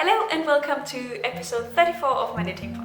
Hello and welcome to episode 34 of my knitting podcast.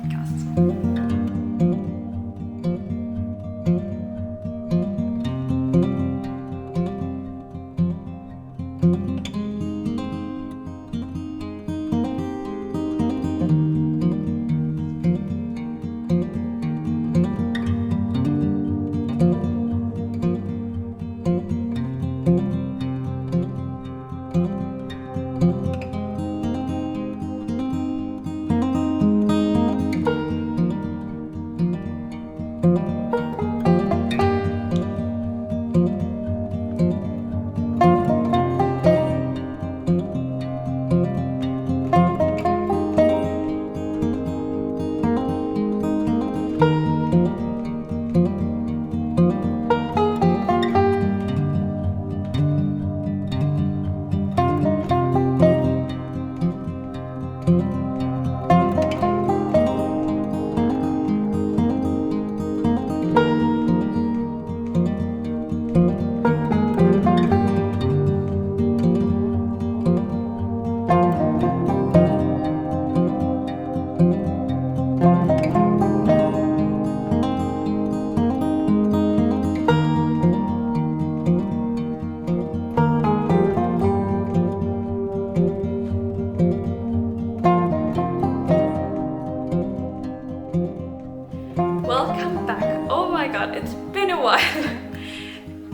Welcome back. Oh my god, it's been a while.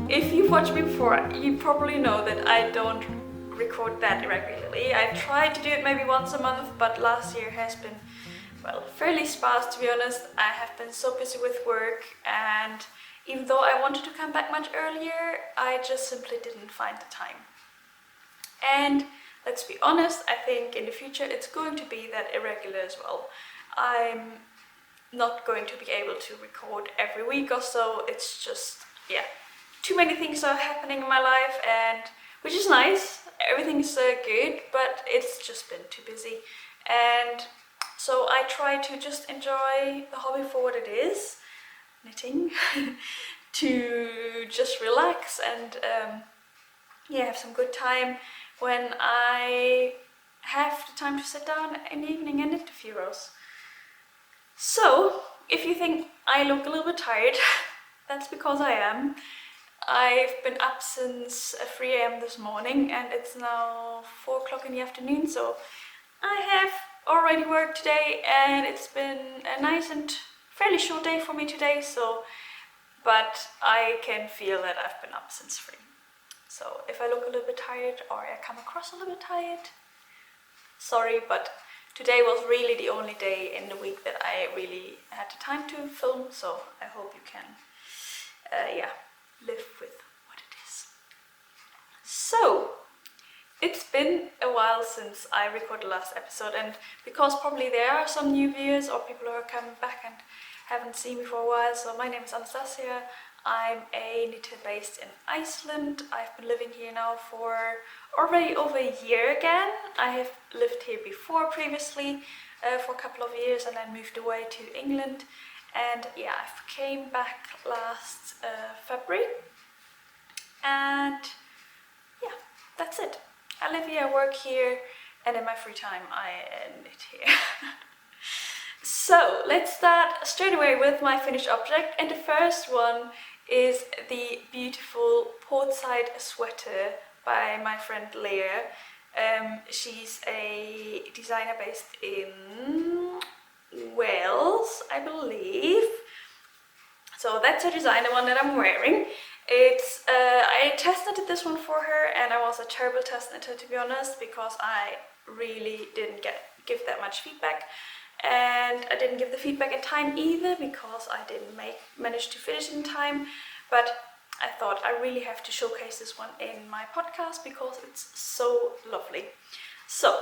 If you've watched me before, you probably know that I don't record that regularly. I try to do it maybe once a month, but last year has been, well, fairly sparse to be honest. I have been so busy with work, and even though I wanted to come back much earlier, I just simply didn't find the time. And let's be honest, I think in the future it's going to be that irregular as well. I'm not going to be able to record every week or so. It's just, yeah, too many things are happening in my life, and which is nice, everything's good, but it's just been too busy. And so I try to just enjoy the hobby for what it is, knitting, to just relax and yeah, have some good time when I have the time to sit down in the evening and knit a few rows. So, if you think I look a little bit tired, that's because I am. I've been up since 3 AM this morning and it's now 4 o'clock in the afternoon, so I have already worked today and it's been a nice and fairly short day for me today, but I can feel that I've been up since 3. So if I look a little bit tired or I come across a little bit tired, sorry, but today was really the only day in the week that I really had the time to film, so I hope you can, yeah, live with what it is. So, it's been a while since I recorded the last episode, and because probably there are some new viewers or people who are coming back and haven't seen me for a while, so my name is Anastasia. I'm a knitter based in Iceland. I've been living here now for already over a year again. I have lived here before previously for a couple of years and then moved away to England. And yeah, I came back last February. And yeah, that's it. I live here, I work here, and in my free time I knit here. So let's start straight away with my finished object, and the first one is the beautiful Portside sweater by my friend Leah. She's a designer based in Wales, I believe. So that's her design, the one that I'm wearing. It's I test knitted this one for her, and I was a terrible test knitter to be honest, because I really didn't give that much feedback. And I didn't give the feedback in time either, because I didn't manage to finish in time. But I thought I really have to showcase this one in my podcast because it's so lovely. So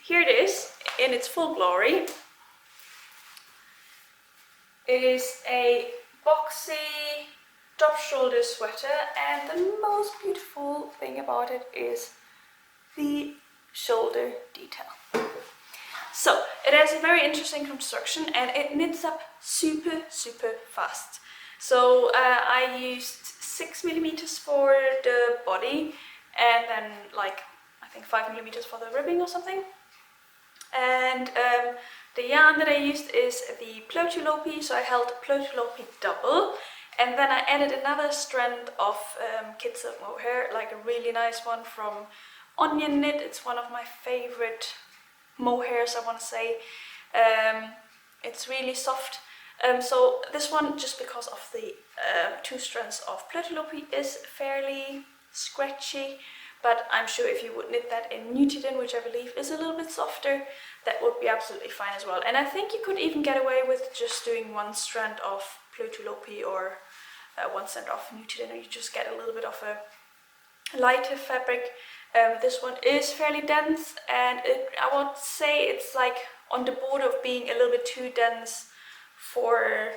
here it is in its full glory. It is a boxy drop shoulder sweater, and the most beautiful thing about it is the shoulder detail. So it has a very interesting construction and it knits up super fast. So I used 6mm for the body and then like I think 5mm for the ribbing or something. And the yarn that I used is the Plotulopi, so I held Plotulopi double, and then I added another strand of kid silk mohair, like a really nice one from Onion Knit. It's one of my favorite mohairs, I want to say. It's really soft. So this one, just because of the 2 strands of Plotulopi, is fairly scratchy, but I'm sure if you would knit that in Nutiden, which I believe is a little bit softer, that would be absolutely fine as well. And I think you could even get away with just doing 1 strand of Plotulopi or 1 strand of Nutiden, and you just get a little bit of a lighter fabric. This one is fairly dense, and I would say it's like on the border of being a little bit too dense for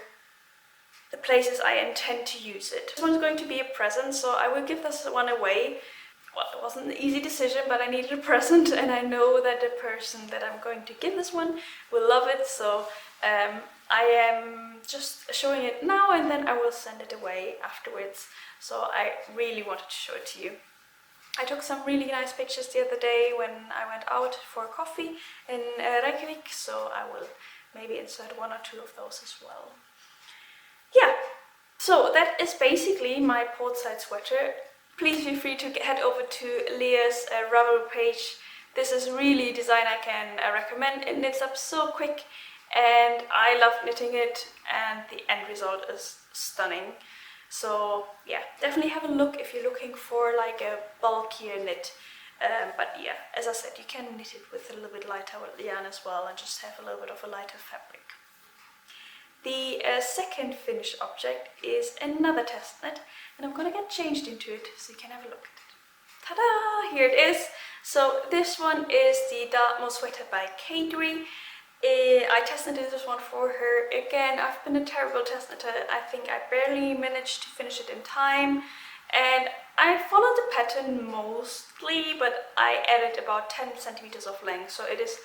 the places I intend to use it. This one's going to be a present, so I will give this one away. Well, it wasn't an easy decision, but I needed a present, and I know that the person that I'm going to give this one will love it, so I am just showing it now, and then I will send it away afterwards. So I really wanted to show it to you. I took some really nice pictures the other day when I went out for coffee in Reykjavik, so I will maybe insert 1 or 2 of those as well. Yeah, so that is basically my Portside sweater. Please feel free to head over to Leah's Ravelry page. This is really a design I can recommend. It knits up so quick, and I love knitting it, and the end result is stunning. So yeah, definitely have a look if you're looking for like a bulkier knit. But yeah, as I said, you can knit it with a little bit lighter yarn as well, and just have a little bit of a lighter fabric. The second finished object is another test knit, and I'm gonna get changed into it so you can have a look at it. Ta-da! Here it is. So this one is the Dartmoor sweater by Caidree. I test knitted this one for her. Again, I've been a terrible test knitter. I think I barely managed to finish it in time, and I followed the pattern mostly, but I added about 10 centimeters of length, so it is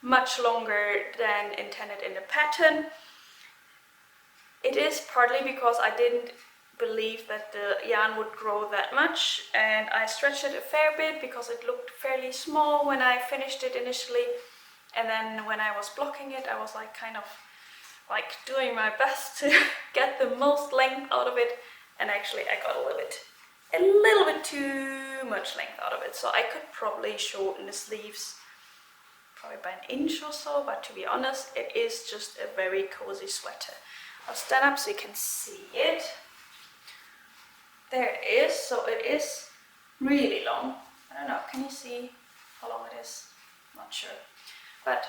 much longer than intended in the pattern. It is partly because I didn't believe that the yarn would grow that much, and I stretched it a fair bit because it looked fairly small when I finished it initially, and then when I was blocking it I was like kind of like doing my best to get the most length out of it, and actually I got a little bit too much length out of it, so I could probably shorten the sleeves probably by 1 inch or so, but to be honest, it is just a very cozy sweater. I'll stand up so you can see it. There it is. So it is really long. I don't know, can you see how long it is? Not sure. But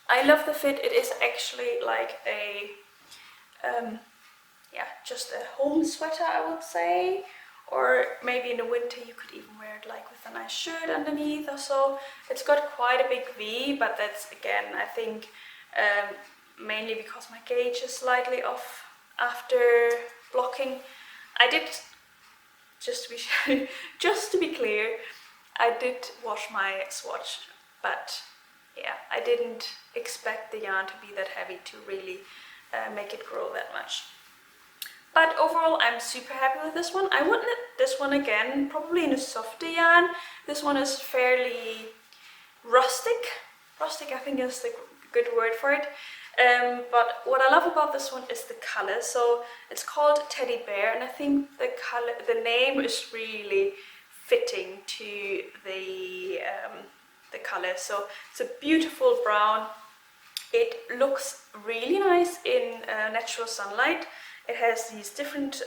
I love the fit. It is actually like a, yeah, just a home sweater, I would say. Or maybe in the winter you could even wear it like with a nice shirt underneath or so. It's got quite a big V, but that's again, I think, mainly because my gauge is slightly off after blocking. I did, just to be clear, I did wash my swatch, but yeah, I didn't expect the yarn to be that heavy to really make it grow that much. But overall, I'm super happy with this one. I would knit this one again, probably in a softer yarn. This one is fairly rustic. Rustic, I think, is the good word for it. But what I love about this one is the color. So it's called Teddy Bear, and I think the name is really fitting to the color. So it's a beautiful brown. It looks really nice in natural sunlight. It has these different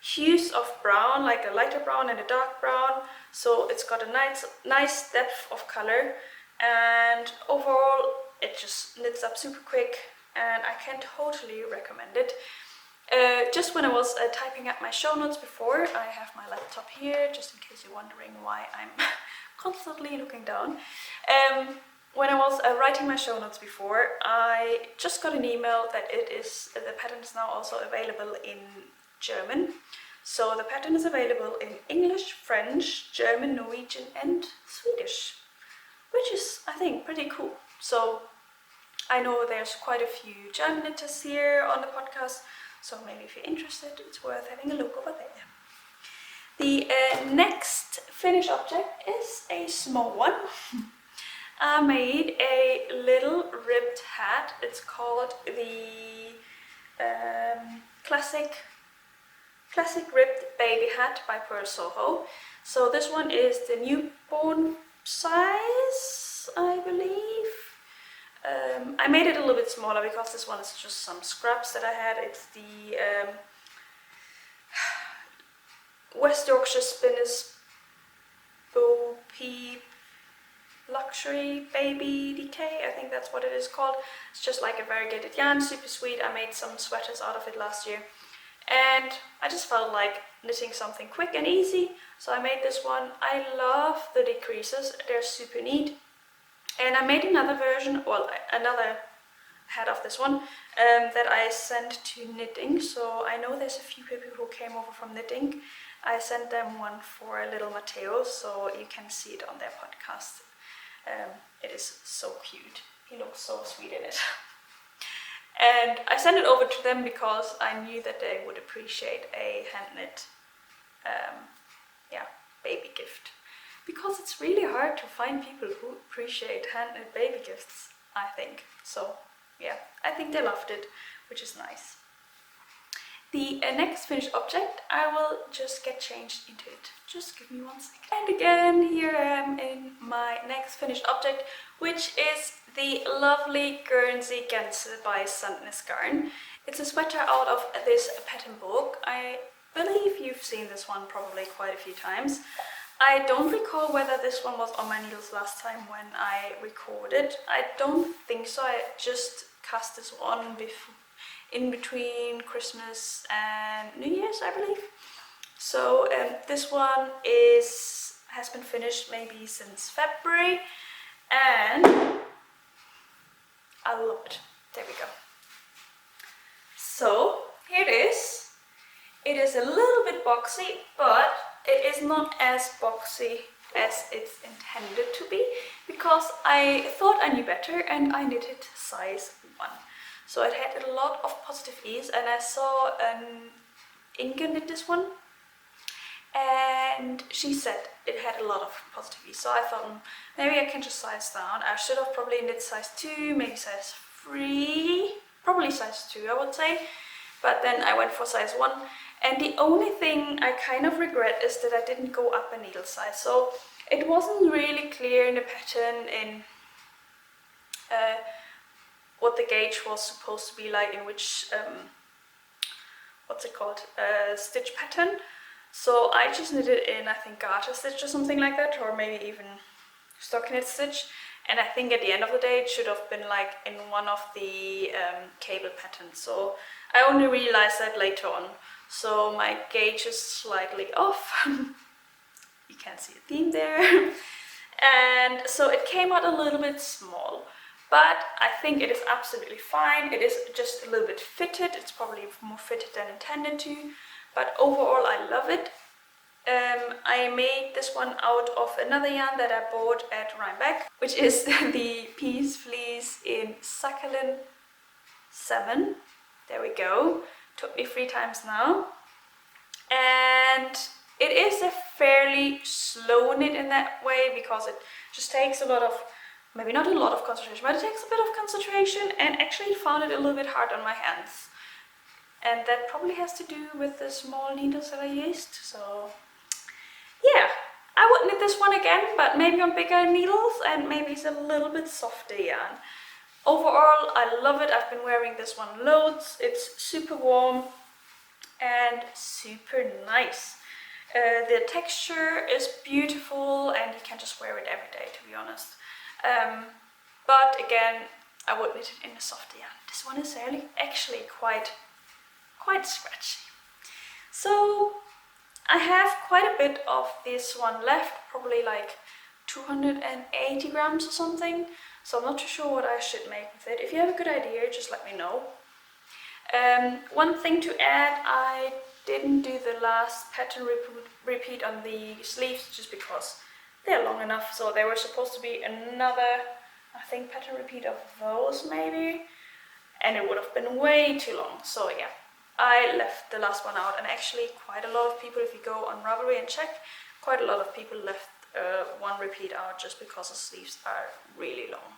hues of brown, like a lighter brown and a dark brown. So it's got a nice depth of color, and overall it just knits up super quick, and I can totally recommend it. Just when I was typing up my show notes before, I have my laptop here, just in case you're wondering why I'm constantly looking down. When I was writing my show notes before, I just got an email that the pattern is now also available in German. So the pattern is available in English, French, German, Norwegian and Swedish, which is, I think, pretty cool. So I know there's quite a few German knitters here on the podcast, so maybe if you're interested, it's worth having a look over there. The next finished object is a small one. I made a little ribbed hat. It's called the classic ribbed baby hat by Purl Soho. So this one is the newborn size, I believe. I made it a little bit smaller because this one is just some scraps that I had. It's the West Yorkshire Spinners Bo Peep Luxury Baby DK, I think that's what it is called. It's just like a variegated yarn, super sweet. I made some sweaters out of it last year. And I just felt like knitting something quick and easy, so I made this one. I love the decreases, they're super neat. And I made another version, well, another hat of this one that I sent to knitting. So I know there's a few people who came over from knitting. I sent them one for little Matteo, so you can see it on their podcast. It is so cute. He looks so sweet in it. And I sent it over to them because I knew that they would appreciate a hand-knit baby gift. Because it's really hard to find people who appreciate hand-knit baby gifts, I think. So yeah, I think they loved it, which is nice. The next finished object, I will just get changed into it. Just give me 1 second. And again, here I am in my next finished object, which is the lovely Guernsey Genser by Sandnes Garn. It's a sweater out of this pattern book. I believe you've seen this one probably quite a few times. I don't recall whether this one was on my needles last time when I recorded. I don't think so. I just cast this one in between Christmas and New Year's, I believe. So this one has been finished maybe since February, and I love it. There we go. So here it is. It is a little bit boxy, but it is not as boxy as it's intended to be, because I thought I knew better and I knitted size 1. So it had a lot of positive ease, and I saw Inga knit this one, and she said it had a lot of positive ease. So I thought maybe I can just size down. I should have probably knit size 2, maybe size 3, probably size 2 I would say, but then I went for size 1. And the only thing I kind of regret is that I didn't go up a needle size. So it wasn't really clear in the pattern in what the gauge was supposed to be like, in which, what's it called, stitch pattern. So I just knitted in, I think, garter stitch or something like that, or maybe even stockinette stitch. And I think at the end of the day it should have been like in one of the cable patterns. So I only realized that later on. So my gauge is slightly off. You can see a theme there. And so it came out a little bit small, but I think it is absolutely fine. It is just a little bit fitted. It's probably more fitted than intended to, but overall I love it. I made this one out of another yarn that I bought at Reinert, which is the Peace Fleece in Succulent 7. There we go. Took me 3 times now. And it is a fairly slow knit in that way, because it just takes a lot of, maybe not a lot of concentration, but it takes a bit of concentration, and actually found it a little bit hard on my hands. And that probably has to do with the small needles that I used. So yeah, I would knit this one again, but maybe on bigger needles, and maybe it's a little bit softer yarn. Overall, I love it. I've been wearing this one loads. It's super warm and super nice. The texture is beautiful, and you can just wear it every day, to be honest. But again, I would knit it in a softer yarn. This one is actually quite scratchy. So I have quite a bit of this one left, probably like 280 grams or something. So I'm not too sure what I should make with it. If you have a good idea, just let me know. One thing to add, I didn't do the last pattern repeat on the sleeves just because they're long enough. So there was supposed to be another, I think, pattern repeat of those maybe, and it would have been way too long. So yeah, I left the last one out, and actually quite a lot of people, if you go on Ravelry and check, quite a lot of people left one repeat out just because the sleeves are really long.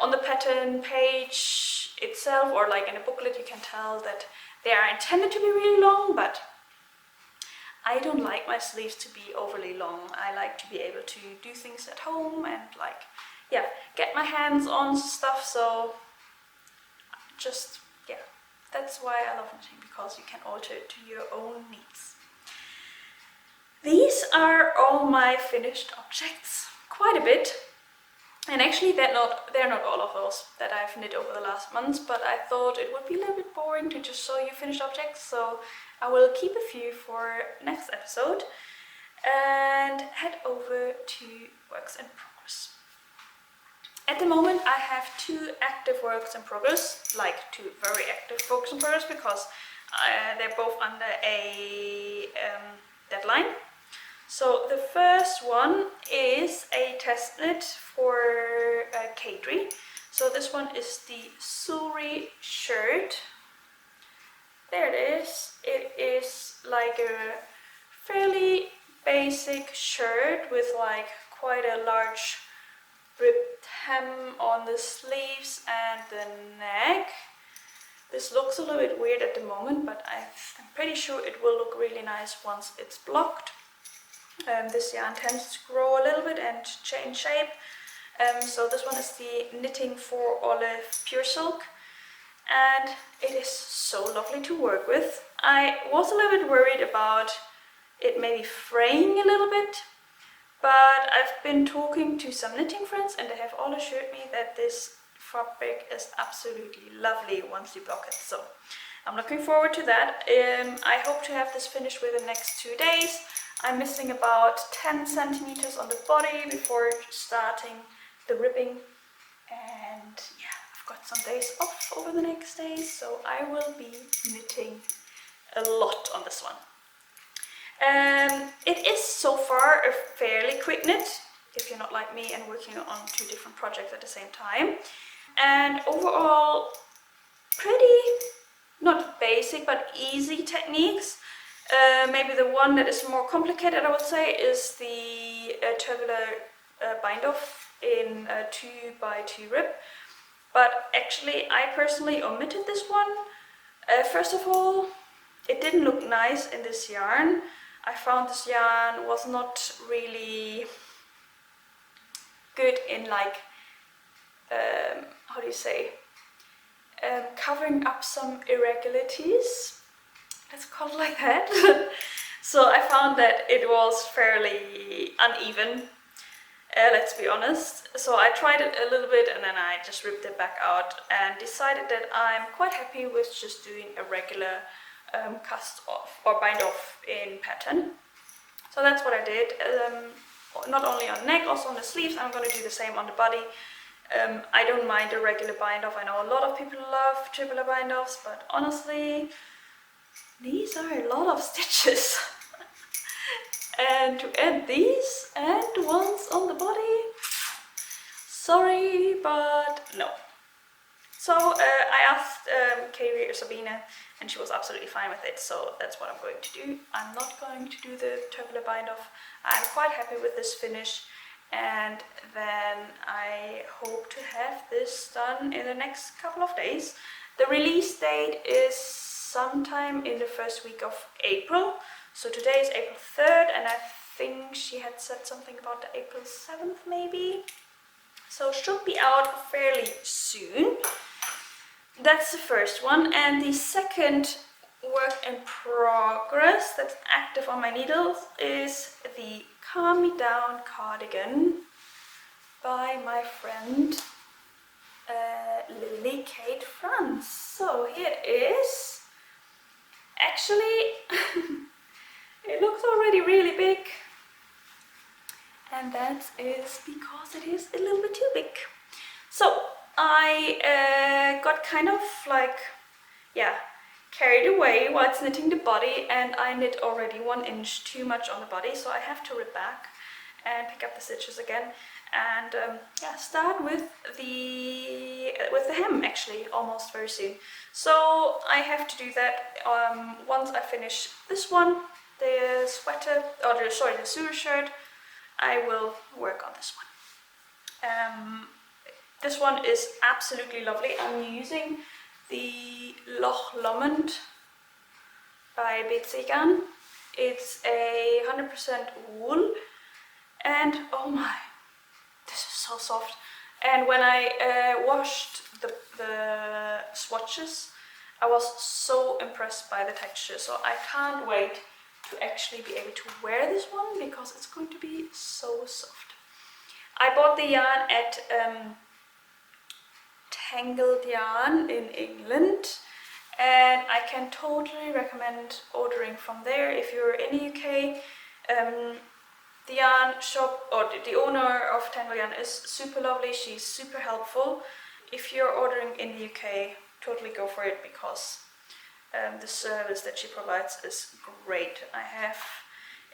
On the pattern page itself, or like in a booklet, you can tell that they are intended to be really long, but I don't like my sleeves to be overly long. I like to be able to do things at home and like, yeah, get my hands on stuff, so just, yeah, that's why I love knitting, because you can alter it to your own needs. These are all my finished objects, quite a bit. And actually they're not all of those that I've knit over the last months, but I thought it would be a little bit boring to just show you finished objects, so I will keep a few for next episode and head over to works in progress. At the moment I have 2 active works in progress, like 2 very active works in progress, because they're both under a deadline. So the first one is a test knit for Caidree. So this one is the Suri shirt. There it is. It is like a fairly basic shirt with like quite a large ribbed hem on the sleeves and the neck. This looks a little bit weird at the moment, but I'm pretty sure it will look really nice once it's blocked. This yarn tends to grow a little bit and change shape. So this one is the Knitting for Olive Pure Silk, and it is so lovely to work with. I was a little bit worried about it maybe fraying a little bit, but I've been talking to some knitting friends and they have all assured me that this fabric is absolutely lovely once you block it. So I'm looking forward to that. I hope to have this finished within the next 2 days. I'm missing about 10 centimeters on the body before starting the ribbing, and yeah, I've got some days off over the next days, so I will be knitting a lot on this one. It is so far a fairly quick knit, if you're not like me and working on 2 different projects at the same time, and overall pretty, not basic, but easy techniques. Maybe the one that is more complicated, I would say, is the tubular bind off in 2x2 rib. But actually I personally omitted this one. First of all, it didn't look nice in this yarn. I found this yarn was not really good in like, how do you say, covering up some irregularities. Let's call it like that. So I found that it was fairly uneven, let's be honest. So I tried it a little bit and then I just ripped it back out and decided that I'm quite happy with just doing a regular cast off or bind off in pattern. So that's what I did. Not only on neck, also on the sleeves. I'm going to do the same on the body. I don't mind a regular bind off. I know a lot of people love tubular bind offs, but honestly, these are a lot of stitches. And to add these and ones on the body, sorry, but no. So I asked Caidree or Sabine and she was absolutely fine with it, so that's what I'm going to do. I'm not going to do the tubular bind off. I'm quite happy with this finish, and then I hope to have this done in the next couple of days. The release date is sometime in the first week of April. So today is April 3rd, and I think she had said something about the April 7th maybe. So should be out fairly soon. That's the first one. And the second work in progress that's active on my needles is the Calm Me Down cardigan by my friend Lily Kate France. So here it is. Actually, it looks already really big, and that is because it is a little bit too big. So I got kind of like, yeah, carried away while it's knitting the body, and I knit already 1 inch too much on the body, so I have to rip back and pick up the stitches again and yeah, start with the hem actually almost very soon. So I have to do that once I finish this one, the sweater, or the Suri shirt. I will work on this one. This one is absolutely lovely. I'm using the Loch Lomond by Garn. It's a 100% wool, and oh my, this is so soft. And when I washed the swatches, I was so impressed by the texture, so I can't wait to actually be able to wear this one because it's going to be so soft. I bought the yarn at Tangled Yarn in England, and I can totally recommend ordering from there if you're in the UK. The yarn shop, or the owner of Tangled Yarn, is super lovely. She's super helpful. If you're ordering in the UK, totally go for it because the service that she provides is great. I have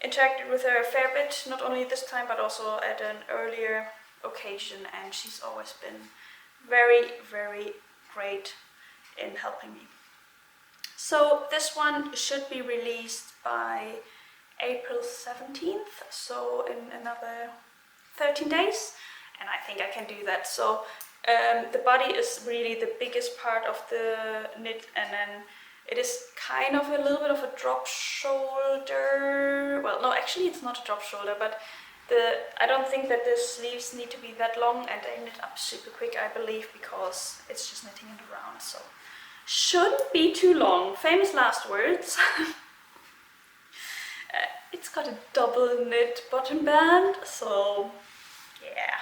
interacted with her a fair bit, not only this time but also at an earlier occasion, and she's always been very, very great in helping me. So this one should be released by April 17th, so in another 13 days, and I think I can do that. So the body is really the biggest part of the knit, and then it is kind of a little bit of a drop shoulder. Well, no, actually it's not a drop shoulder, but I don't think that the sleeves need to be that long, and they knit up super quick, I believe, because it's just knitting it around, so shouldn't be too long. Famous last words. It's got a double knit bottom band, so yeah.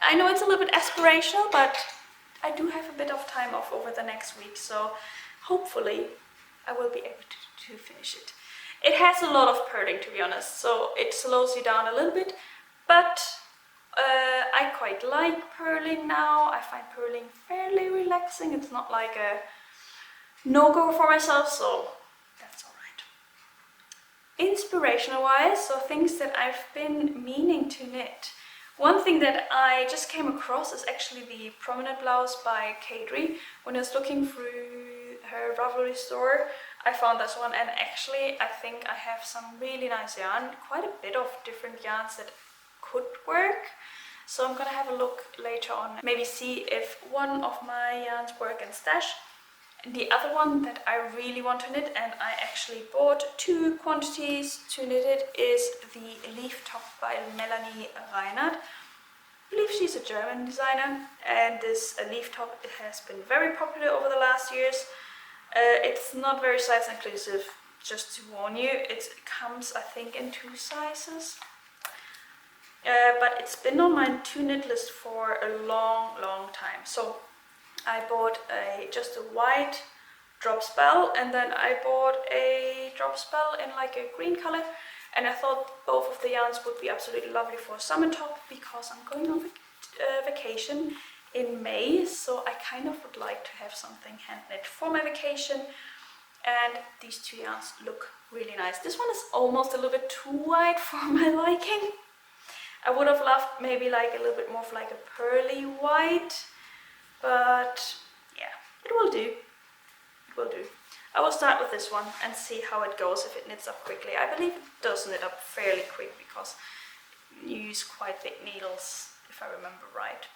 I know it's a little bit aspirational, but I do have a bit of time off over the next week, so hopefully I will be able to finish it. It has a lot of purling, to be honest, so it slows you down a little bit, but I quite like purling now. I find purling fairly relaxing. It's not like a no-go for myself, so that's alright. Inspirational wise, so things that I've been meaning to knit. One thing that I just came across is actually the Promenade blouse by Caidree. When I was looking through her Ravelry store, I found this one, and actually I think I have some really nice yarn, quite a bit of different yarns that could work. So I'm gonna have a look later on, maybe see if one of my yarns work in stash. The other one that I really want to knit, and I actually bought 2 quantities to knit it, is the leaf top by Melanie Reinert. I believe she's a German designer, and this leaf top, it has been very popular over the last years. It's not very size inclusive, just to warn you. It comes, I think, in 2 sizes. But it's been on my to knit list for a long time. So I bought just a white drop spell, and then I bought a drop spell in like a green color, and I thought both of the yarns would be absolutely lovely for a summer top because I'm going on vacation in May, so I kind of would like to have something hand knit for my vacation, and these 2 yarns look really nice. This one is almost a little bit too white for my liking. I would have loved maybe like a little bit more of like a pearly white, but yeah, it will do. It will do. I will start with this one and see how it goes, if it knits up quickly. I believe it does knit up fairly quick because you use quite big needles, if I remember right.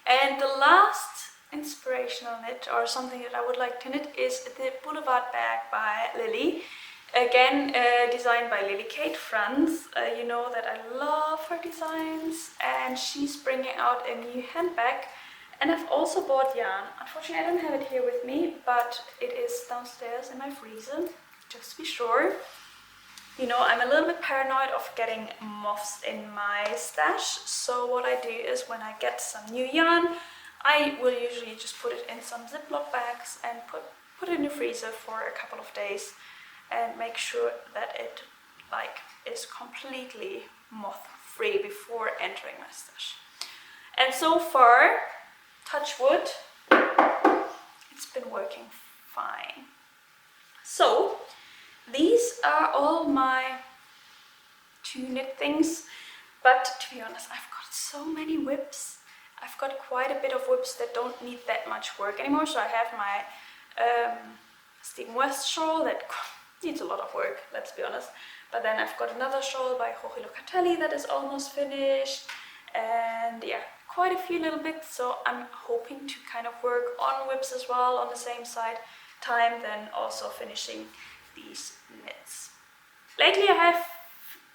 And the last inspirational knit, or something that I would like to knit, is the Boulevard bag by Lily. Again, designed by Lily Kate France. You know that I love her designs, and she's bringing out a new handbag. And I've also bought yarn. Unfortunately, I don't have it here with me, but it is downstairs in my freezer, just to be sure. You know, I'm a little bit paranoid of getting moths in my stash, so what I do is when I get some new yarn, I will usually just put it in some Ziploc bags and put it in the freezer for a couple of days and make sure that it is completely moth free before entering my stash. And so far, touch wood, it's been working fine. So these are all my to knit things, but to be honest, I've got so many whips. I've got quite a bit of whips that don't need that much work anymore. So I have my Stephen West shawl that needs a lot of work, let's be honest. But then I've got another shawl by Jorge Locatelli that is almost finished, and yeah, quite a few little bits. So I'm hoping to kind of work on whips as well on the same time, then also finishing these knits. Lately I have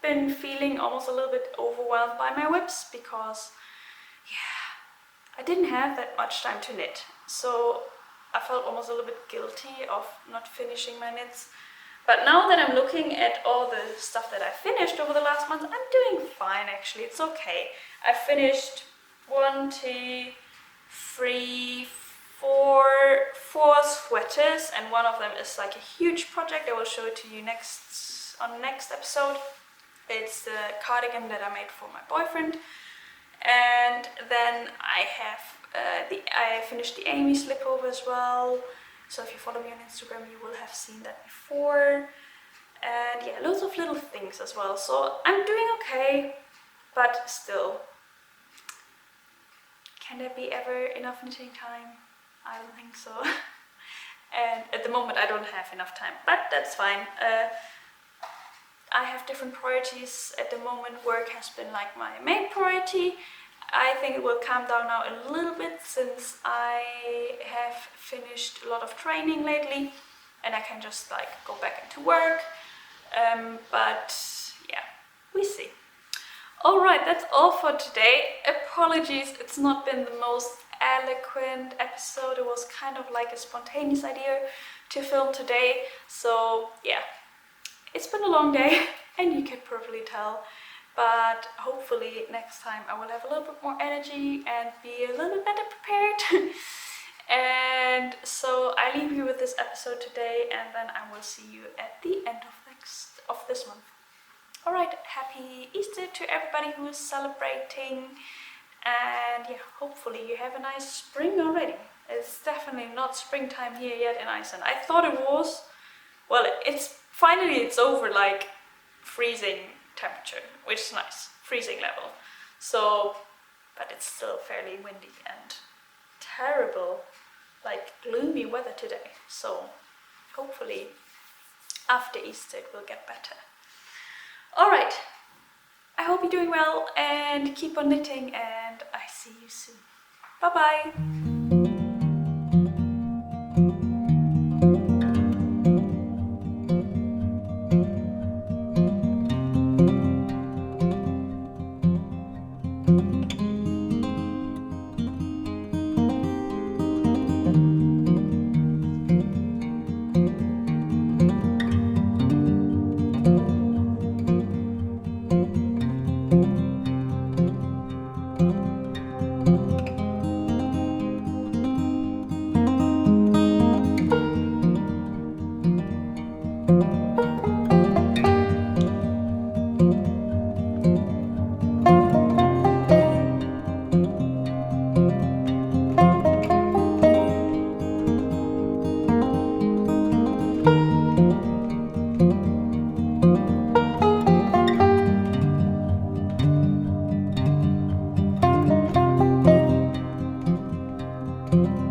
been feeling almost a little bit overwhelmed by my whips because I didn't have that much time to knit, so I felt almost a little bit guilty of not finishing my knits. But now that I'm looking at all the stuff that I finished over the last month, I'm doing fine actually, it's okay. I finished 1, 2, 3, 4 sweaters, and one of them is like a huge project. I will show it to you on the next episode. It's the cardigan that I made for my boyfriend. And then I finished the Amy slipover as well. So if you follow me on Instagram, you will have seen that before. And yeah, loads of little things as well. So I'm doing okay, but still, can there be ever enough knitting time? I don't think so. And at the moment I don't have enough time, but that's fine. I have different priorities at the moment. Work has been like my main priority. I think it will calm down now a little bit since I have finished a lot of training lately and I can just like go back into work. But yeah, we see. Alright, that's all for today. Apologies, it's not been the most eloquent episode. It was kind of like a spontaneous idea to film today. So yeah, it's been a long day and you can probably tell. But hopefully next time I will have a little bit more energy and be a little bit better prepared. And so I leave you with this episode today, and then I will see you at the end of this month. Alright, happy Easter to everybody who is celebrating, and yeah, hopefully you have a nice spring already. It's definitely not springtime here yet in Iceland. I thought it was. Well, it's over like freezing temperature, which is nice, freezing level. So, but it's still fairly windy and terrible, like gloomy weather today. So hopefully after Easter it will get better. Alright, I hope you're doing well and keep on knitting, and I see you soon. Bye bye! you.